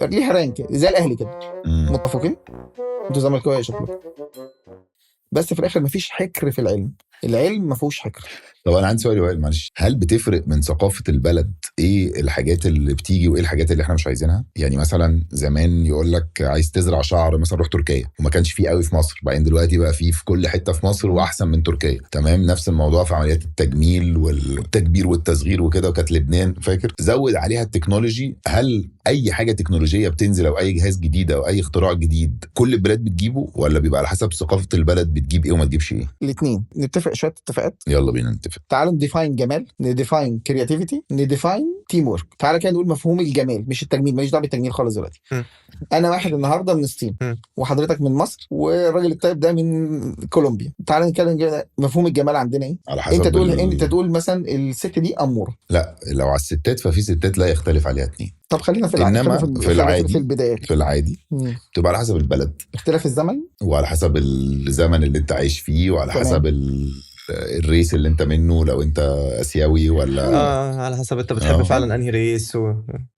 ليها رانك زي الاهلي كده. مم. متفقين؟ انتوا زملكاويه شكلكم. بس في الاخر مفيش حكر في العلم، العلم ما فيهوش حكر. طب انا عندي سؤال يا وائل، معلش، هل بتفرق من ثقافه البلد ايه الحاجات اللي بتيجي وايه الحاجات اللي احنا مش عايزينها؟ يعني مثلا زمان يقول لك عايز تزرع شعر مثلا روح تركيا، وما كانش فيه قوي في مصر، بعدين دلوقتي بقى فيه في كل حته في مصر واحسن من تركيا. تمام، نفس الموضوع في عمليات التجميل والتكبير والتصغير وكده، وكانت لبنان فاكر زود عليها التكنولوجي. هل اي حاجه تكنولوجيه بتنزل او اي جهاز جديد او اي اختراع جديد كل البلاد بتجيبه، ولا بيبقى على حسب ثقافه البلد بتجيب ايه وما تجيبش ايه؟ الاثنين نتفق شويه اتفاقات. يلا بينا نتفق. تعالوا نديفاين جمال، نديفاين كرياتيفيتي، نديفاين تيم ورك. تعالى كده نقول مفهوم الجمال مش التجميل، ماليش دعوه بالتجميل خالص دلوقتي. مم. انا واحد النهارده من الصين مم. وحضرتك من مصر والراجل الطيب ده من كولومبيا. تعالى نتكلم كده مفهوم الجمال عندنا ايه. على انت حسب تقول انت تقول مثلا الست دي اموره. لا، لو على الستات ففي ستات لا يختلف عليها اتنين. طب خلينا في انما خلينا في في العادي، البدايات. في العادي بتبقى على حسب البلد، اختلاف الزمن، وعلى حسب الزمن اللي انت عايش فيه، وعلى تمام. حسب الريس اللي انت منه، لو انت اسيوي ولا على حسب انت بتحب فعلا انهي ريس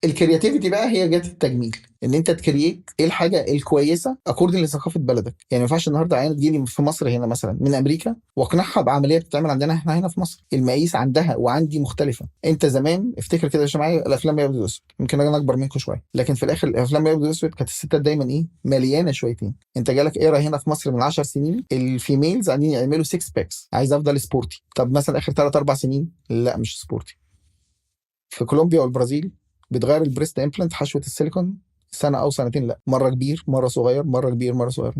الكرياتيفيتي بقى هي جت التجميل، ان انت تكريت ايه الحاجه الكويسه اكوردنج لثقافه بلدك. يعني ما ينفعش النهارده عينه تجيلي في مصر هنا مثلا من امريكا واقنعها بعمليه بتتعمل عندنا احنا هنا في مصر. المقاييس عندها وعندي مختلفه. انت زمان افتكر كده يا معايا الافلام الابيض والاسود، يمكن انا اكبر منكم شويه، لكن في الاخر الافلام الابيض والاسود كانت الستات دايما ايه مليانه شويتين. انت جالك ايرا هنا في مصر من 10 سنين الفيميلز عايزين يعملوا 6 باكس، عايز افضل سبورتي. طب مثلا اخر 3 4 سنين لا مش سبورتي. في كولومبيا والبرازيل بتغير البريست امبلانت حشوه السيليكون سنه او سنتين، لا مره كبير مره صغير، مره كبير مره صغير.